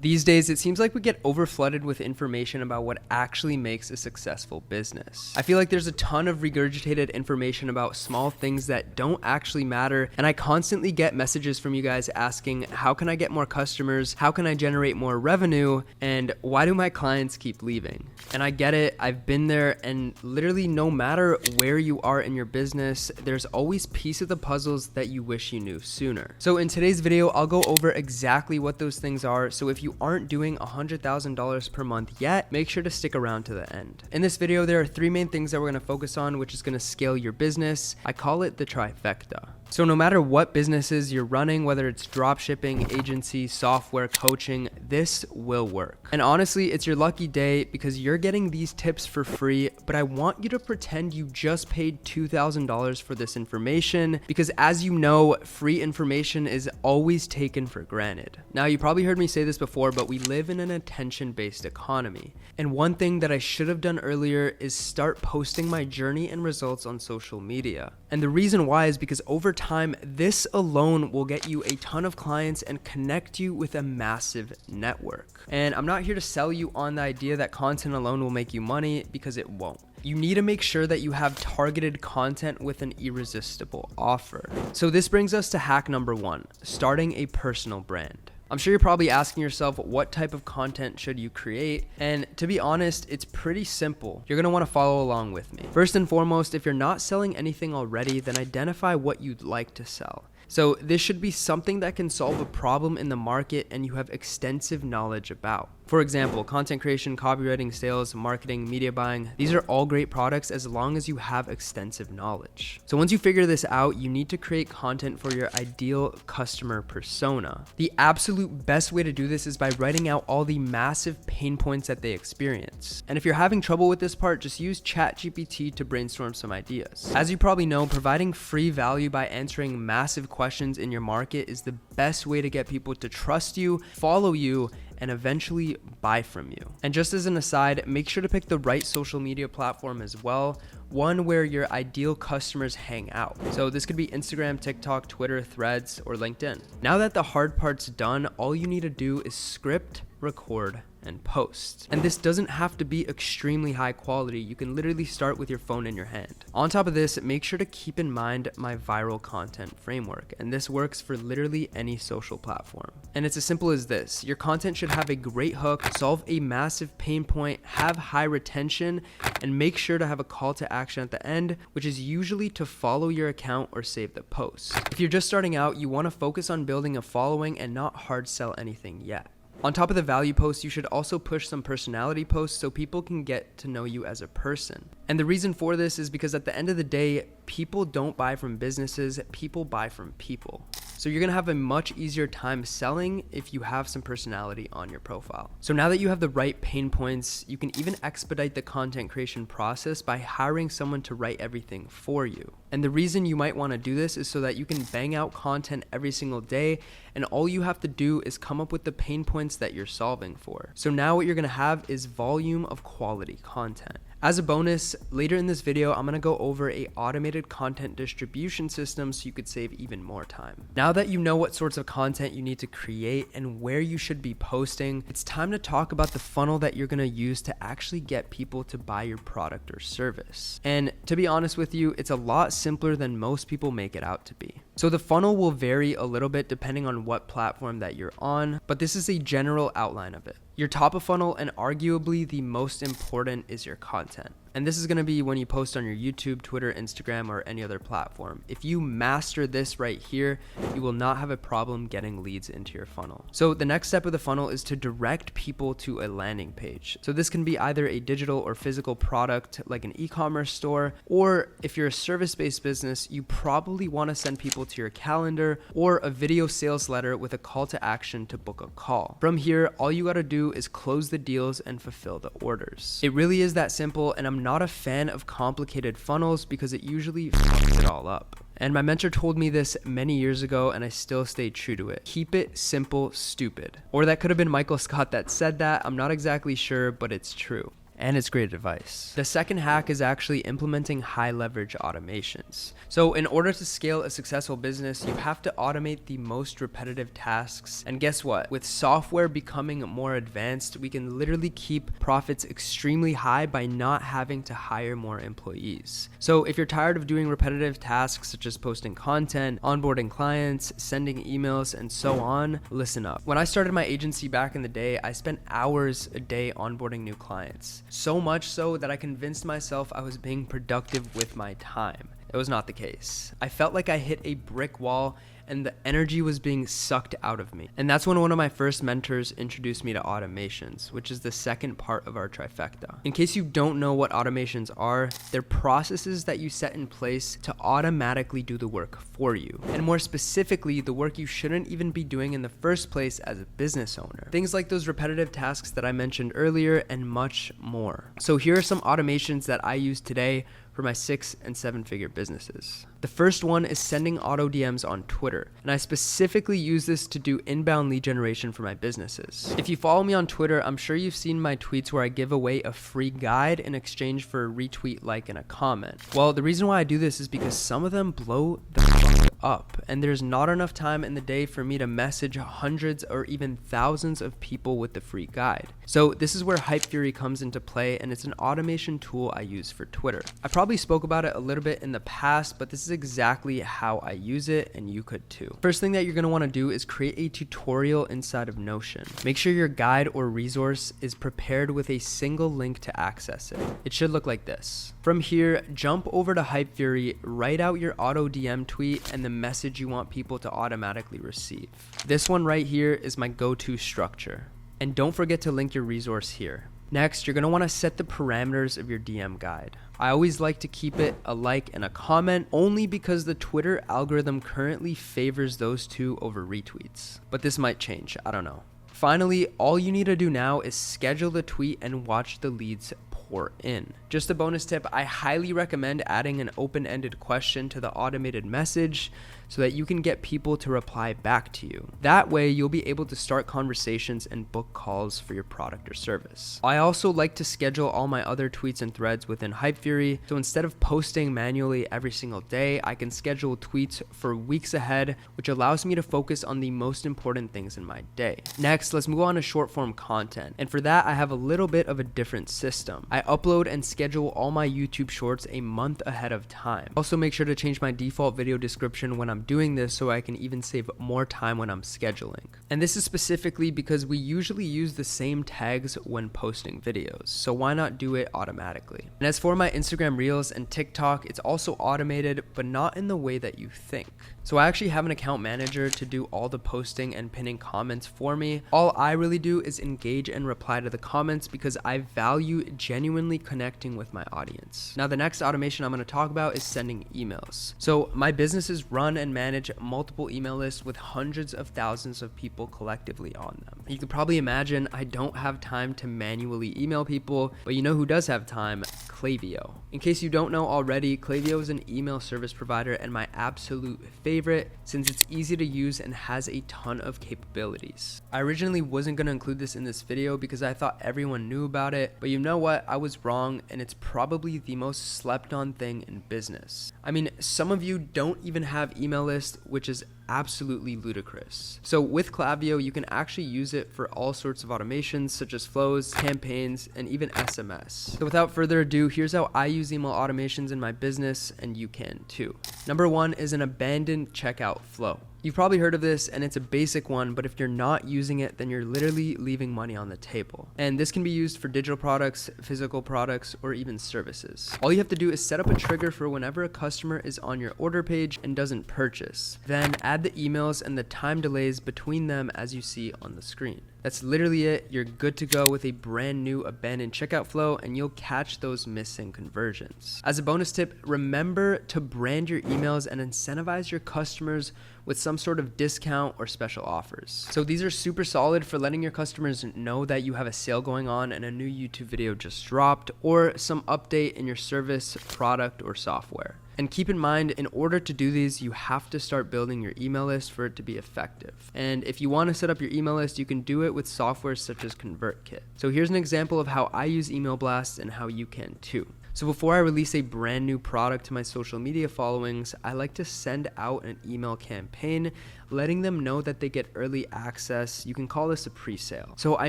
These days, it seems like we get overflooded with information about what actually makes a successful business. I feel like there's a ton of regurgitated information about small things that don't actually matter, and I constantly get messages from you guys asking, how can I get more customers? How can I generate more revenue? And why do my clients keep leaving? And I get it, I've been there, and literally no matter where you are in your business, there's always piece of the puzzles that you wish you knew sooner. So in today's video, I'll go over exactly what those things are, so if you aren't doing $100,000 per month yet, make sure to stick around to the end. In this video, there are three main things that we're going to focus on, which is going to scale your business. I call it the trifecta. So no matter what businesses you're running, whether it's drop shipping, agency, software, coaching, this will work. And honestly, it's your lucky day because you're getting these tips for free, but I want you to pretend you just paid $2,000 for this information because as you know, free information is always taken for granted. Now, you probably heard me say this before, but we live in an attention-based economy. And one thing that I should have done earlier is start posting my journey and results on social media. And the reason why is because over time, this alone will get you a ton of clients and connect you with a massive network. And I'm not here to sell you on the idea that content alone will make you money because it won't. You need to make sure that you have targeted content with an irresistible offer. So this brings us to hack number one, starting a personal brand. I'm sure you're probably asking yourself, what type of content should you create? And to be honest, it's pretty simple. You're gonna wanna follow along with me. First and foremost, if you're not selling anything already, then identify what you'd like to sell. So this should be something that can solve a problem in the market and you have extensive knowledge about. For example, content creation, copywriting, sales, marketing, media buying, these are all great products as long as you have extensive knowledge. So once you figure this out, you need to create content for your ideal customer persona. The absolute best way to do this is by writing out all the massive pain points that they experience. And if you're having trouble with this part, just use ChatGPT to brainstorm some ideas. As you probably know, providing free value by answering massive questions in your market is the best way to get people to trust you, follow you, and eventually buy from you. And just as an aside, make sure to pick the right social media platform as well, one where your ideal customers hang out. So this could be Instagram, TikTok, Twitter, Threads, or LinkedIn. Now that the hard part's done, all you need to do is script, record, and post. And this doesn't have to be extremely high quality. You can literally start with your phone in your hand. On top of this, make sure to keep in mind my viral content framework. And this works for literally any social platform. And it's as simple as this. Your content should have a great hook, solve a massive pain point, have high retention, and make sure to have a call to action at the end, which is usually to follow your account or save the post. If you're just starting out, you want to focus on building a following and not hard sell anything yet. On top of the value posts, you should also push some personality posts so people can get to know you as a person. And the reason for this is because at the end of the day, people don't buy from businesses, people buy from people. So you're gonna have a much easier time selling if you have some personality on your profile. So now that you have the right pain points, you can even expedite the content creation process by hiring someone to write everything for you. And the reason you might wanna do this is so that you can bang out content every single day, and all you have to do is come up with the pain points that you're solving for. So now what you're gonna have is volume of quality content. As a bonus, later in this video, I'm gonna go over an automated content distribution system so you could save even more time. Now that you know what sorts of content you need to create and where you should be posting, it's time to talk about the funnel that you're gonna use to actually get people to buy your product or service. And to be honest with you, it's a lot simpler than most people make it out to be. So the funnel will vary a little bit depending on what platform that you're on, but this is a general outline of it. Your top of funnel and arguably the most important is your content. And this is gonna be when you post on your YouTube, Twitter, Instagram, or any other platform. If you master this right here, you will not have a problem getting leads into your funnel. So the next step of the funnel is to direct people to a landing page. So this can be either a digital or physical product like an e-commerce store, or if you're a service-based business, you probably wanna send people to your calendar or a video sales letter with a call to action to book a call. From here, all you gotta do is close the deals and fulfill the orders. It really is that simple, and I'm not a fan of complicated funnels because it usually fucks it all up. And my mentor told me this many years ago and I still stay true to it. Keep it simple, stupid. Or that could have been Michael Scott that said that. I'm not exactly sure, but it's true. and it's great advice. The second hack is actually implementing high leverage automations. So in order to scale a successful business, you have to automate the most repetitive tasks. And guess what? With software becoming more advanced, we can literally keep profits extremely high by not having to hire more employees. So if you're tired of doing repetitive tasks such as posting content, onboarding clients, sending emails, and so on, listen up. When I started my agency back in the day, I spent hours a day onboarding new clients. So much so that I convinced myself I was being productive with my time. It was not the case. I felt like I hit a brick wall and the energy was being sucked out of me. And that's when one of my first mentors introduced me to automations, which is the second part of our trifecta. In case you don't know what automations are, they're processes that you set in place to automatically do the work for you. And more specifically, the work you shouldn't even be doing in the first place as a business owner. Things like those repetitive tasks that I mentioned earlier and much more. So here are some automations that I use today for my 6- and 7-figure businesses. The first one is sending auto DMs on Twitter, and I specifically use this to do inbound lead generation for my businesses. If you follow me on Twitter, I'm sure you've seen my tweets where I give away a free guide in exchange for a retweet, like, and a comment. Well, the reason why I do this is because some of them blow the fuck up, and there's not enough time in the day for me to message hundreds or even thousands of people with the free guide. So this is where Hype Fury comes into play, and it's an automation tool I use for Twitter. I probably spoke about it a little bit in the past, but this is exactly how I use it, and you could too. First thing that you're going to want to do is create a tutorial inside of Notion. Make sure your guide or resource is prepared with a single link to access it. It should look like this. From here, jump over to Hype Fury, write out your auto DM tweet and the message you want people to automatically receive. This one right here is my go-to structure. And don't forget to link your resource here. Next, you're going to want to set the parameters of your DM guide. I always like to keep it a like and a comment only because the Twitter algorithm currently favors those two over retweets. But this might change, I don't know. Finally, all you need to do now is schedule the tweet and watch the leads pour in. Just a bonus tip, I highly recommend adding an open-ended question to the automated message so that you can get people to reply back to you. That way, you'll be able to start conversations and book calls for your product or service. I also like to schedule all my other tweets and threads within Hype Fury, so instead of posting manually every single day, I can schedule tweets for weeks ahead, which allows me to focus on the most important things in my day. Next, let's move on to short form content. And for that, I have a little bit of a different system. I upload and schedule all my YouTube shorts a month ahead of time. Also, make sure to change my default video description when I'm doing this so I can even save more time when I'm scheduling. And this is specifically because we usually use the same tags when posting videos, so why not do it automatically? And as for my Instagram Reels and TikTok, it's also automated, but not in the way that you think. So I actually have an account manager to do all the posting and pinning comments for me. All I really do is engage and reply to the comments because I value genuinely connecting with my audience. Now, the next automation I'm going to talk about is sending emails. So my businesses run and manage multiple email lists with hundreds of thousands of people collectively on them. You can probably imagine I don't have time to manually email people, but you know who does have time? Klaviyo. In case you don't know already, Klaviyo is an email service provider and my absolute favorite since it's easy to use and has a ton of capabilities. I originally wasn't going to include this in this video because I thought everyone knew about it, but you know what? I was wrong, and it's probably the most slept on thing in business. I mean, some of you don't even have email lists, which is absolutely ludicrous. So with Klaviyo, you can actually use it for all sorts of automations such as flows, campaigns, and even SMS. So without further ado, here's how I use email automations in my business, and you can too. Number one is an abandoned checkout flow. You've probably heard of this, and it's a basic one, but if you're not using it, then you're literally leaving money on the table. And this can be used for digital products, physical products, or even services. All you have to do is set up a trigger for whenever a customer is on your order page and doesn't purchase. Then add the emails and the time delays between them as you see on the screen. That's literally it. You're good to go with a brand new abandoned checkout flow, and you'll catch those missing conversions. As a bonus tip, remember to brand your emails and incentivize your customers with some sort of discount or special offers. So these are super solid for letting your customers know that you have a sale going on and a new YouTube video just dropped, or some update in your service, product, or software. And keep in mind, in order to do these, you have to start building your email list for it to be effective. And if you want to set up your email list, you can do it with software such as ConvertKit. So here's an example of how I use email blasts and how you can too. So before I release a brand new product to my social media followings, I like to send out an email campaign letting them know that they get early access. You can call this a pre-sale. So I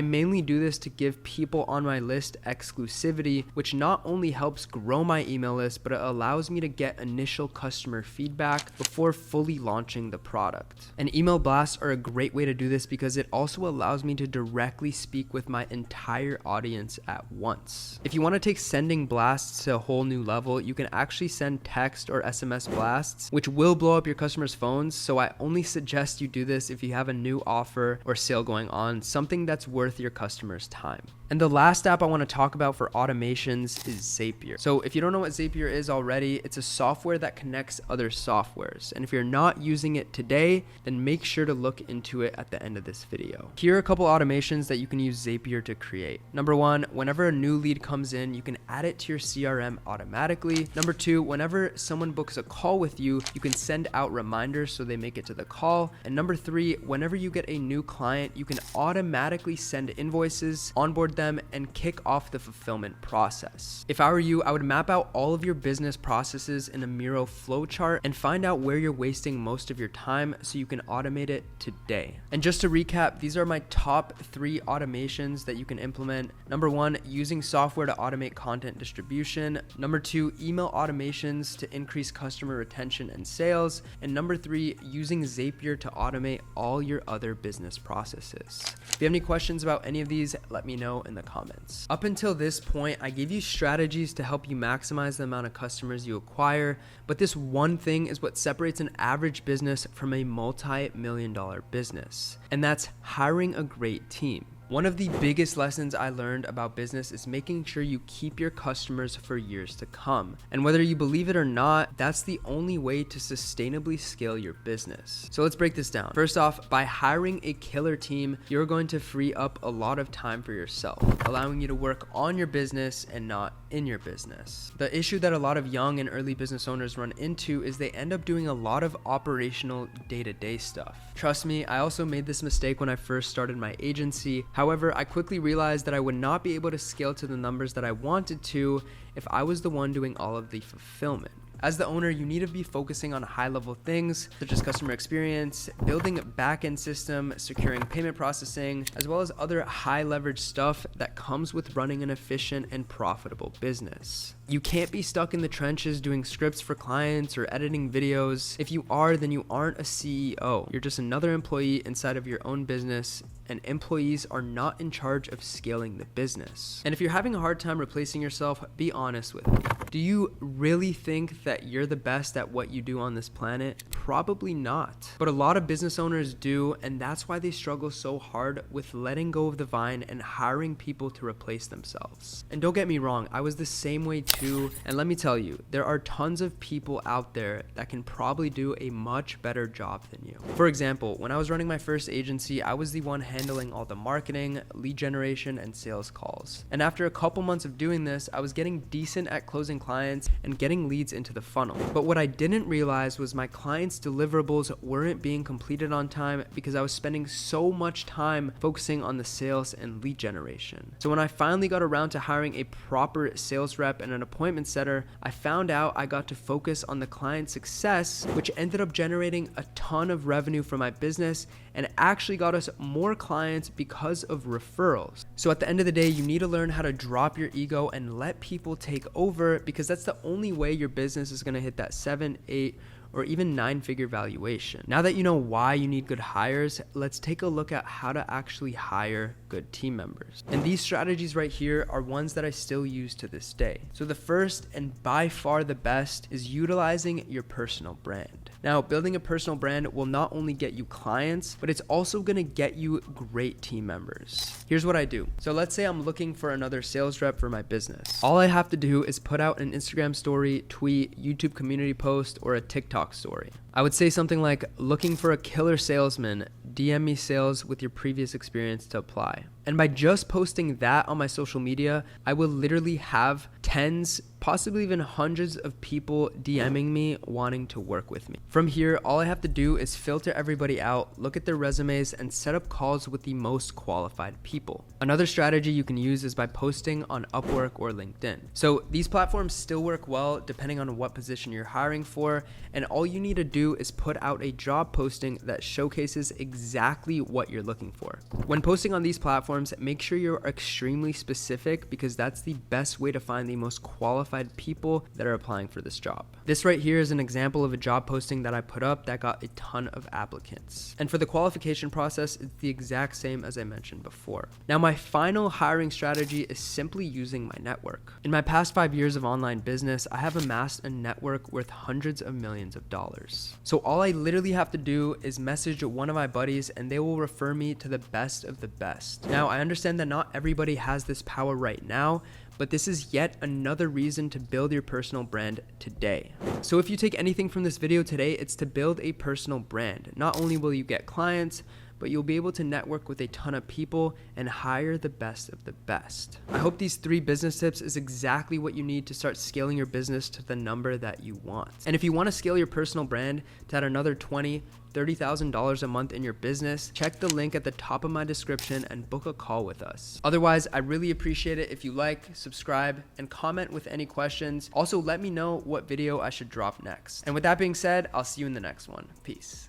mainly do this to give people on my list exclusivity, which not only helps grow my email list, but it allows me to get initial customer feedback before fully launching the product. And email blasts are a great way to do this because it also allows me to directly speak with my entire audience at once. If you want to take sending blasts to a whole new level, you can actually send text or SMS blasts, which will blow up your customers' phones. So I only suggest you do this if you have a new offer or sale going on, something that's worth your customers' time. And the last app I want to talk about for automations is Zapier. So if you don't know what Zapier is already, it's a software that connects other softwares. And if you're not using it today, then make sure to look into it at the end of this video. Here are a couple automations that you can use Zapier to create. Number one, whenever a new lead comes in, you can add it to your CRM automatically. Number two, whenever someone books a call with you, you can send out reminders so they make it to the call. And number three, whenever you get a new client, you can automatically send invoices, onboard them, and kick off the fulfillment process. If I were you, I would map out all of your business processes in a Miro flowchart and find out where you're wasting most of your time so you can automate it today. And just to recap, these are my top 3 automations that you can implement. Number 1, using software to automate content distribution. Number 2, email automations to increase customer retention and sales. And number 3, using Zapier to automate all your other business processes. If you have any questions about any of these, let me know in the comments. Up until this point, I gave you strategies to help you maximize the amount of customers you acquire, but this one thing is what separates an average business from a multi-million-dollar business, and that's hiring a great team. One of the biggest lessons I learned about business is making sure you keep your customers for years to come. And whether you believe it or not, that's the only way to sustainably scale your business. So let's break this down. First off, by hiring a killer team, you're going to free up a lot of time for yourself, allowing you to work on your business and not in your business. The issue that a lot of young and early business owners run into is they end up doing a lot of operational day-to-day stuff. Trust me, I also made this mistake when I first started my agency. However, I quickly realized that I would not be able to scale to the numbers that I wanted to if I was the one doing all of the fulfillment. As the owner, you need to be focusing on high-level things such as customer experience, building a back-end system, securing payment processing, as well as other high-leverage stuff that comes with running an efficient and profitable business. You can't be stuck in the trenches doing scripts for clients or editing videos. If you are, then you aren't a CEO. You're just another employee inside of your own business, and employees are not in charge of scaling the business. And if you're having a hard time replacing yourself, be honest with me. Do you really think that you're the best at what you do on this planet? Probably not. But a lot of business owners do, and that's why they struggle so hard with letting go of the vine and hiring people to replace themselves. And don't get me wrong, I was the same way too, and let me tell you, there are tons of people out there that can probably do a much better job than you. For example, when I was running my first agency, I was the one handling all the marketing, lead generation, and sales calls. And after a couple months of doing this, I was getting decent at closing clients and getting leads into the funnel. But what I didn't realize was my clients' deliverables weren't being completed on time because I was spending so much time focusing on the sales and lead generation. So when I finally got around to hiring a proper sales rep and an appointment setter, I found out I got to focus on the client success, which ended up generating a ton of revenue for my business and actually got us more clients because of referrals. So at the end of the day, you need to learn how to drop your ego and let people take over, because that's the only way your business is going to hit that 7, 8, or even 9-figure valuation. Now that you know why you need good hires, let's take a look at how to actually hire good team members. And these strategies right here are ones that I still use to this day. So the first, and by far the best, is utilizing your personal brand. Now, building a personal brand will not only get you clients, but it's also gonna get you great team members. Here's what I do. So let's say I'm looking for another sales rep for my business. All I have to do is put out an Instagram story, tweet, YouTube community post, or a TikTok story. I would say something like, looking for a killer salesman, DM me sales with your previous experience to apply. And by just posting that on my social media, I will literally have tens, possibly even hundreds of people DMing me wanting to work with me. From here, all I have to do is filter everybody out, look at their resumes, and set up calls with the most qualified people. Another strategy you can use is by posting on Upwork or LinkedIn. So these platforms still work well depending on what position you're hiring for, and all you need to do is put out a job posting that showcases exactly what you're looking for. When posting on these platforms, make sure you're extremely specific because that's the best way to find the most qualified people that are applying for this job. This right here is an example of a job posting that I put up that got a ton of applicants. And for the qualification process, it's the exact same as I mentioned before. Now, my final hiring strategy is simply using my network. In my past 5 years of online business, I have amassed a network worth hundreds of millions of dollars. So all I literally have to do is message one of my buddies and they will refer me to the best of the best. Now, I understand that not everybody has this power right now, but this is yet another reason to build your personal brand today. So if you take anything from this video today, it's to build a personal brand. Not only will you get clients, but you'll be able to network with a ton of people and hire the best of the best. I hope these 3 business tips is exactly what you need to start scaling your business to the number that you want. And if you want to scale your personal brand to add another $20,000-$30,000 a month in your business, check the link at the top of my description and book a call with us. Otherwise, I really appreciate it if you like, subscribe, and comment with any questions. Also, let me know what video I should drop next. And with that being said, I'll see you in the next one. Peace.